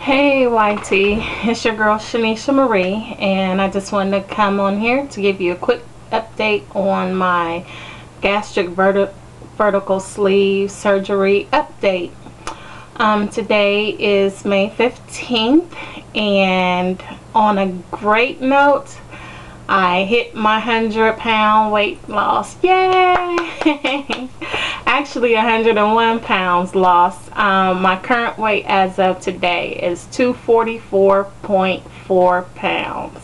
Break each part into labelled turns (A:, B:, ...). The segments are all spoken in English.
A: Hey YT, it's your girl Shanisha Marie, and I just wanted to come on here to give you a quick update on my gastric vertical sleeve surgery update. Today is May 15th, and on a great note, I hit my 100-pound weight loss. Yay! Actually 101 pounds lost. My current weight as of today is 244.4 pounds.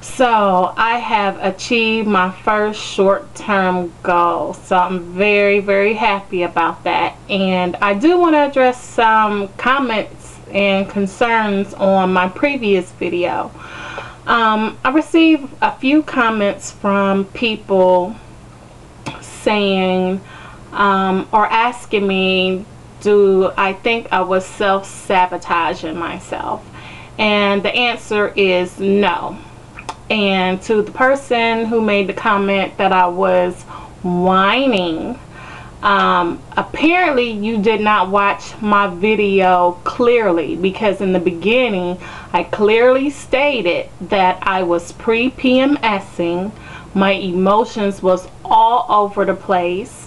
A: So I have achieved my first short-term goal. So I'm very, very happy about that. And I do want to address some comments and concerns on my previous video. I received a few comments from people saying or asking me, do I think I was self-sabotaging myself? And the answer is no. And to the person who made the comment that I was whining, apparently you did not watch my video clearly, because in the beginning I clearly stated that I was pre-PMSing. My emotions was all over the place.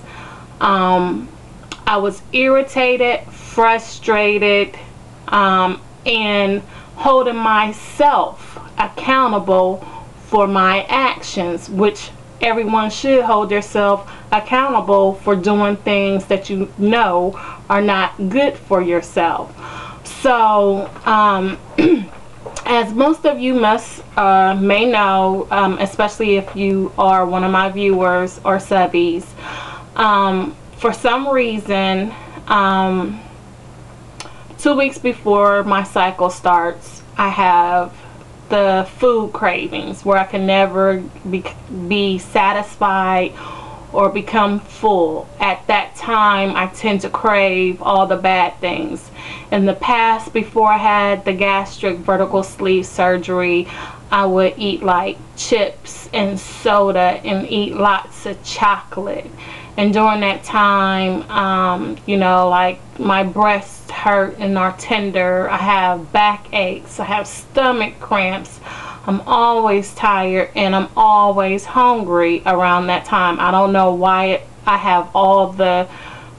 A: I was irritated, frustrated, and holding myself accountable for my actions, which everyone should hold themselves accountable for doing things that you know are not good for yourself. So as most of you may know, especially if you are one of my viewers or subbies, for some reason 2 weeks before my cycle starts, I have the food cravings where I can never be satisfied or become full. At that time, I tend to crave all the bad things. In the past, before I had the gastric vertical sleeve surgery, I would eat like chips and soda and eat lots of chocolate. And during that time, you know, like my breasts hurt and are tender. I have back aches. I have stomach cramps. I'm always tired and I'm always hungry around that time. I don't know why I have all the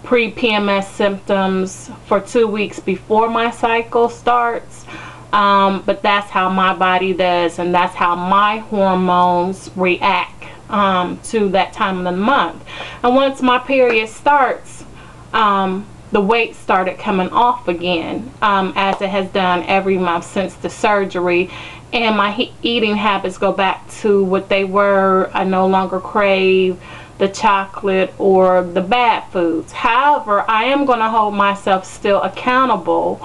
A: pre-PMS symptoms for 2 weeks before my cycle starts. But that's how my body does, and that's how my hormones react to that time of the month. And once my period starts, the weight started coming off again, as it has done every month since the surgery, and my eating habits go back to what they were. I no longer crave the chocolate or the bad foods. However, I am going to hold myself still accountable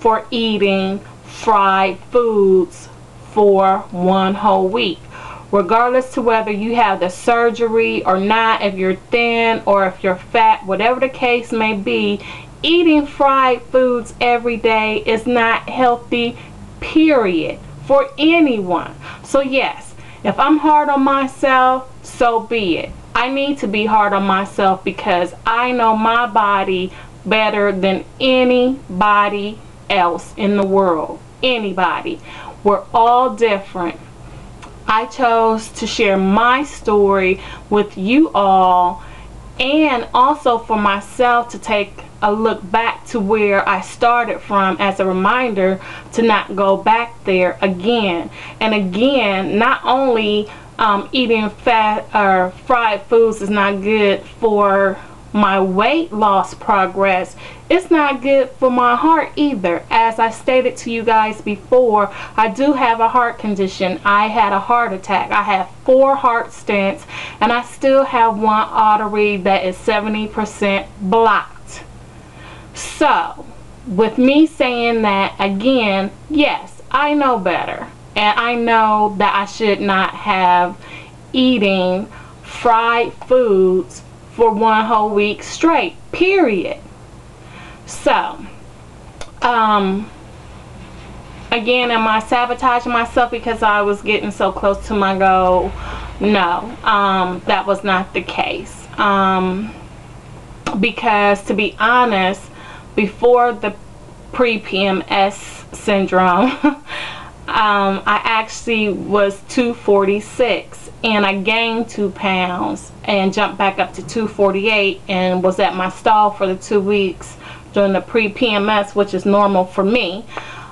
A: for eating fried foods for 1 whole week. Regardless to whether you have the surgery or not, if you're thin or if you're fat, whatever the case may be, eating fried foods every day is not healthy, period, for anyone. So yes, if I'm hard on myself, so be it. I need to be hard on myself because I know my body better than anybody else in the world. Anybody. We're all different. I chose to share my story with you all, and also for myself to take a look back to where I started from as a reminder to not go back there again. And again, not only eating fat or fried foods is not good for my weight loss progress, it's not good for my heart either. As I stated to you guys before, I do have a heart condition. I had a heart attack. I have 4 heart stents, and I still have 1 artery that is 70% blocked. So with me saying that, again, yes, I know better, and I know that I should not have eating fried foods for 1 whole week straight, period. So again, am I sabotaging myself because I was getting so close to my goal? No, that was not the case. Because to be honest, before the pre-PMS syndrome. I actually was 246 and I gained 2 pounds and jumped back up to 248 and was at my stall for the 2 weeks during the pre-PMS, which is normal for me,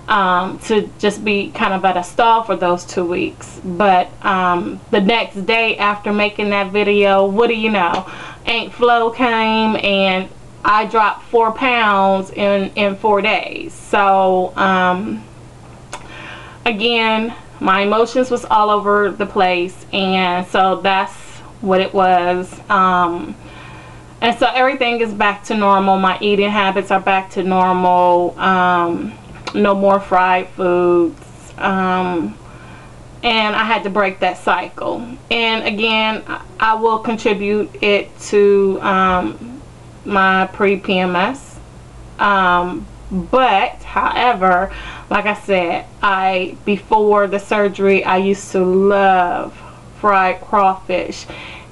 A: to just be kind of at a stall for those 2 weeks. But the next day after making that video, what do you know, Aunt Flo came and I dropped 4 pounds in 4 days. So again, my emotions was all over the place, and so that's what it was. And so everything is back to normal. My eating habits are back to normal. No more fried foods. And I had to break that cycle. And again, I will contribute it to my pre-PMS. But however, like I said, before the surgery, I used to love fried crawfish,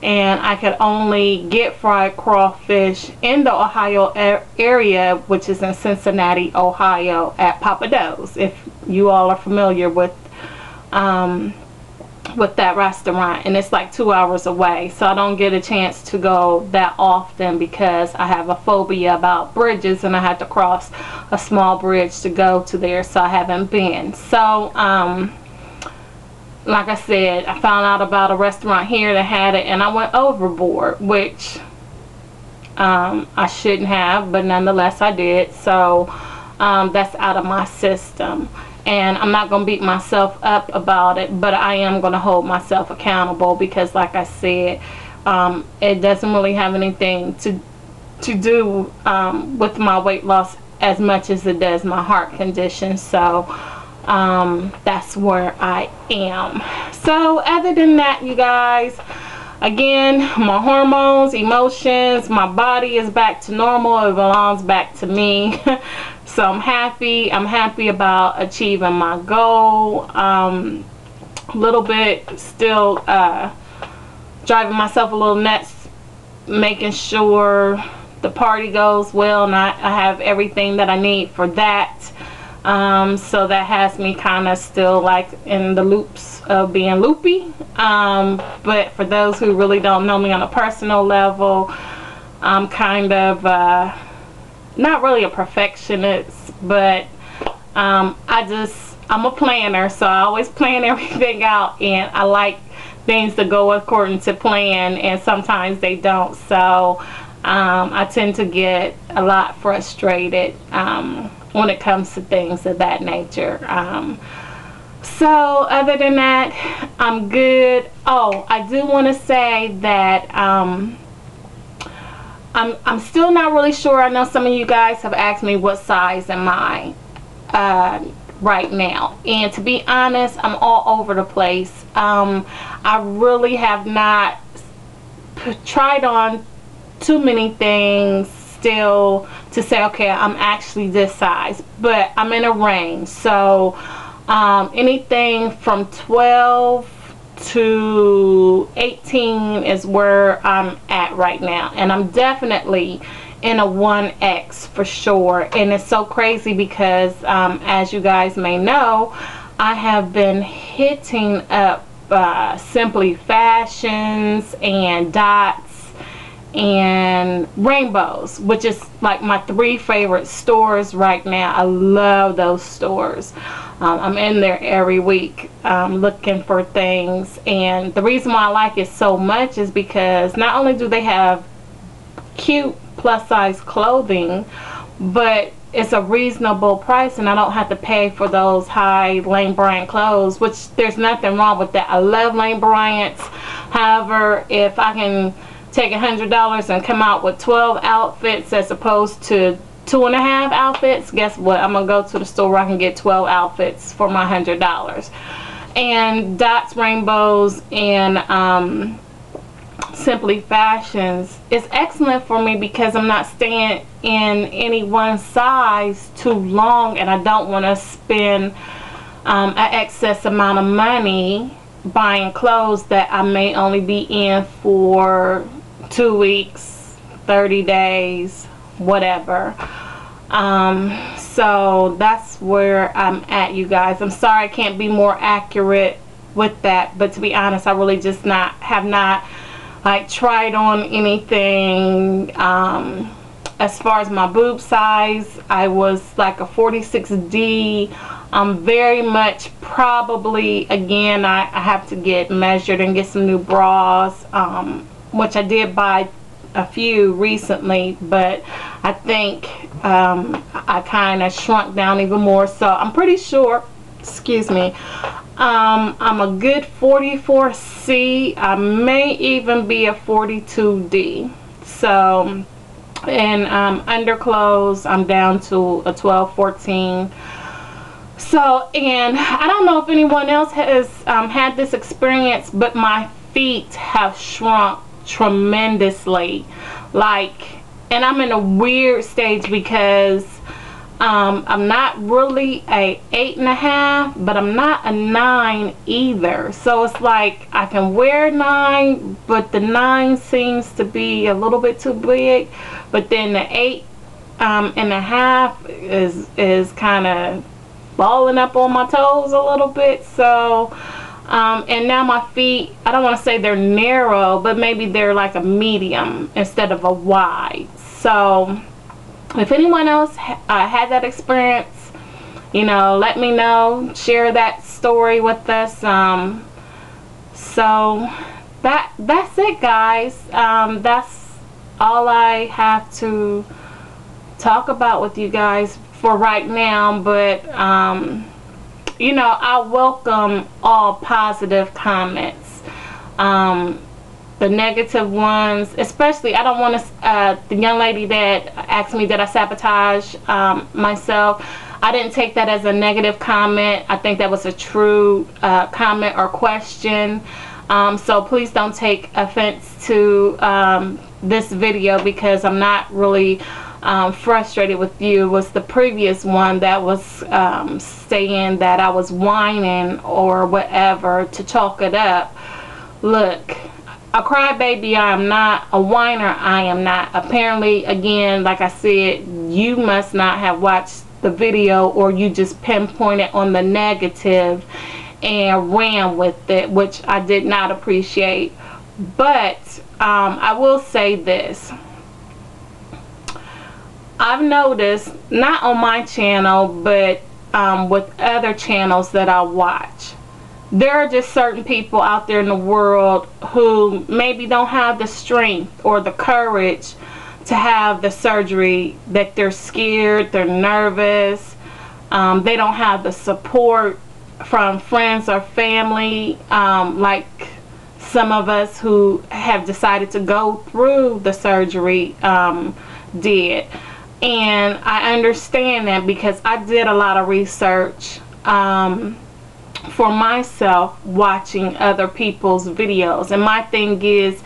A: and I could only get fried crawfish in the Ohio area, which is in Cincinnati, Ohio, at Papa Do's, if you all are familiar with that restaurant. And it's like 2 hours away, so I don't get a chance to go that often because I have a phobia about bridges, and I had to cross a small bridge to go to there, so I haven't been. So like I said, I found out about a restaurant here that had it, and I went overboard, which I shouldn't have, but nonetheless I did. So that's out of my system, and I'm not going to beat myself up about it, but I am going to hold myself accountable, because like I said, it doesn't really have anything to do with my weight loss as much as it does my heart condition. So that's where I am. So other than that, you guys, again, my hormones, emotions, my body is back to normal. It belongs back to me. So I'm happy about achieving my goal. A little bit still driving myself a little nuts, making sure the party goes well, and I have everything that I need for that. So that has me kind of still like in the loops of being loopy. But for those who really don't know me on a personal level, I'm kind of not really a perfectionist, but I'm a planner, so I always plan everything out, and I like things to go according to plan, and sometimes they don't. So I tend to get a lot frustrated when it comes to things of that nature. So other than that, I'm good. Oh, I do want to say that I'm still not really sure. I know some of you guys have asked me what size am I right now, and to be honest, I'm all over the place. I really have not tried on too many things still to say, okay, I'm actually this size, but I'm in a range. So anything from 12 to 18 is where I'm at right now, and I'm definitely in a 1X for sure. And it's so crazy because as you guys may know, I have been hitting up Simply Fashions and Dots and Rainbows, which is like my 3 favorite stores right now. I love those stores. I'm in there every week looking for things, and the reason why I like it so much is because not only do they have cute plus size clothing, but it's a reasonable price, and I don't have to pay for those high Lane Bryant clothes, which there's nothing wrong with that. I love Lane Bryant's. However, if I can take $100 and come out with 12 outfits as opposed to 2.5 outfits, guess what? I'm gonna go to the store where I can get 12 outfits for my $100. And Dots, Rainbows, and Simply Fashions is excellent for me because I'm not staying in any one size too long, and I don't want to spend an excess amount of money buying clothes that I may only be in for 2 weeks, 30 days, whatever. So that's where I'm at, you guys. I'm sorry I can't be more accurate with that, but to be honest, I really just have not like tried on anything. As far as my boob size, I was like a 46D. I'm very much probably, again, I have to get measured and get some new bras, which I did buy a few recently, but I think I kind of shrunk down even more. So I'm pretty sure, excuse me, I'm a good 44C. I may even be a 42D. So, and underclothes, I'm down to a 12, 14. So, and I don't know if anyone else has had this experience, but my feet have shrunk tremendously. Like, and I'm in a weird stage because I'm not really a 8.5, but I'm not a 9 either. So it's like I can wear 9, but the 9 seems to be a little bit too big. But then the 8.5 is kind of balling up on my toes a little bit. So and now my feet, I don't want to say they're narrow, but maybe they're like a medium instead of a wide. So if anyone else had that experience, you know, let me know, share that story with us. So that's it, guys. That's all I have to talk about with you guys for right now. But you know, I welcome all positive comments. The negative ones, especially, I don't want to, the young lady that asked me that I sabotage myself, I didn't take that as a negative comment. I think that was a true comment or question. So please don't take offense to this video, because I'm not really frustrated with you. It was the previous one that was saying that I was whining or whatever to chalk it up. Look, a crybaby I am not, a whiner I am not. Apparently, again, like I said, you must not have watched the video, or you just pinpointed on the negative and ran with it, which I did not appreciate. But I will say this. I've noticed, not on my channel, but with other channels that I watch, there are just certain people out there in the world who maybe don't have the strength or the courage to have the surgery, that they're scared, they're nervous, they don't have the support from friends or family, like some of us who have decided to go through the surgery did. And I understand that, because I did a lot of research for myself watching other people's videos. And my thing is,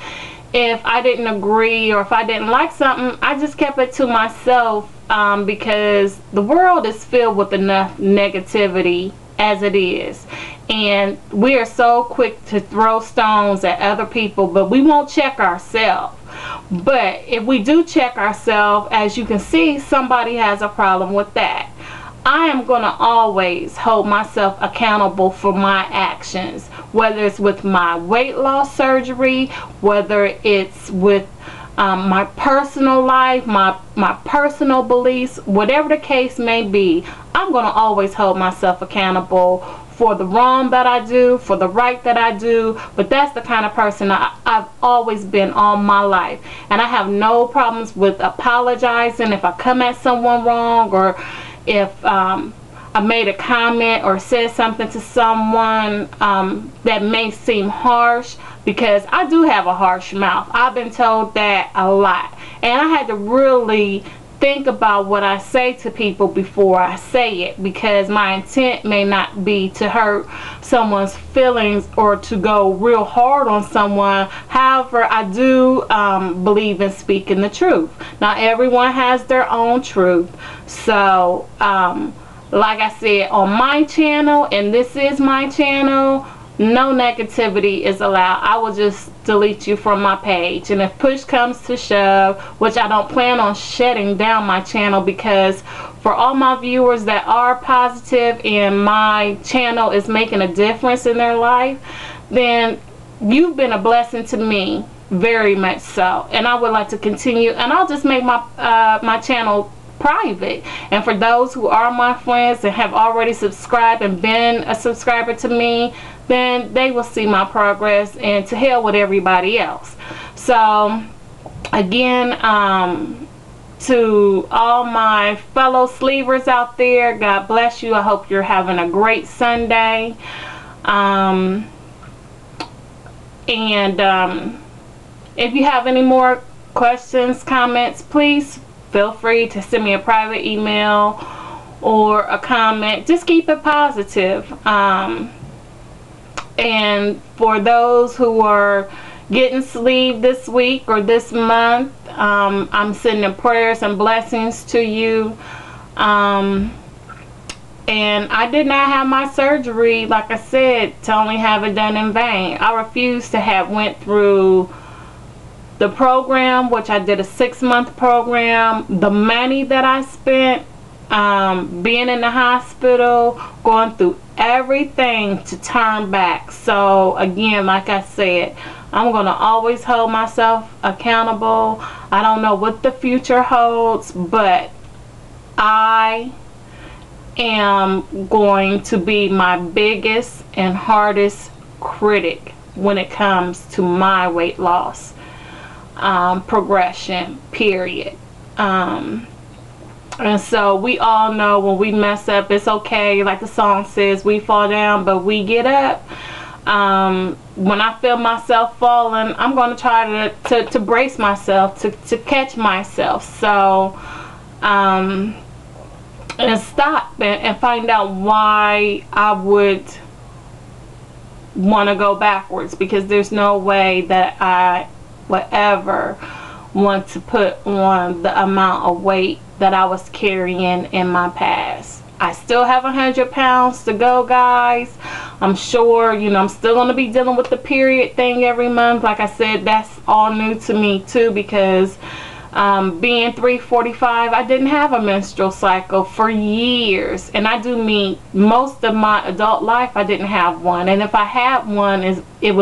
A: if I didn't agree or if I didn't like something, I just kept it to myself, because the world is filled with enough negativity as it is, and we are so quick to throw stones at other people, but we won't check ourselves. But if we do check ourselves, as you can see, somebody has a problem with that. I am going to always hold myself accountable for my actions, whether it's with my weight loss surgery, whether it's with my personal life, my personal beliefs, whatever the case may be. I'm going to always hold myself accountable for the wrong that I do, for the right that I do. But that's the kind of person I've always been all my life, and I have no problems with apologizing if I come at someone wrong, or if I made a comment or said something to someone that may seem harsh, because I do have a harsh mouth. I've been told that a lot, and I had to really think about what I say to people before I say it, because my intent may not be to hurt someone's feelings or to go real hard on someone. However, I do believe in speaking the truth. Now, everyone has their own truth. So like I said, on my channel, and this is my channel, no negativity is allowed. I will just delete you from my page. And if push comes to shove, which I don't plan on shutting down my channel, because for all my viewers that are positive and my channel is making a difference in their life, then you've been a blessing to me, very much so. And I would like to continue, and I'll just make my my channel private. And for those who are my friends and have already subscribed and been a subscriber to me, then they will see my progress, and to hell with everybody else. So again, to all my fellow sleevers out there, God bless you. I hope you're having a great Sunday. If you have any more questions, comments, please feel free to send me a private email or a comment. Just keep it positive. And for those who are getting sleeved this week or this month, I'm sending prayers and blessings to you. And I did not have my surgery, like I said, to only have it done in vain. I refuse to have went through the program, which I did a 6-month program. The money that I spent, being in the hospital, going through everything, to turn back. So again, like I said, I'm going to always hold myself accountable. I don't know what the future holds, but I am going to be my biggest and hardest critic when it comes to my weight loss progression, period. And so we all know when we mess up, it's okay. Like the song says, we fall down, but we get up. When I feel myself falling, I'm going to try to brace myself, to catch myself. So, and stop and find out why I would want to go backwards, because there's no way that I would ever want to put on the amount of weight that I was carrying in my past. I still have 100 pounds to go, guys. I'm sure, you know, I'm still going to be dealing with the period thing every month. Like I said, that's all new to me too, because being 345, I didn't have a menstrual cycle for years, and I do mean most of my adult life I didn't have one, and if I had one, it was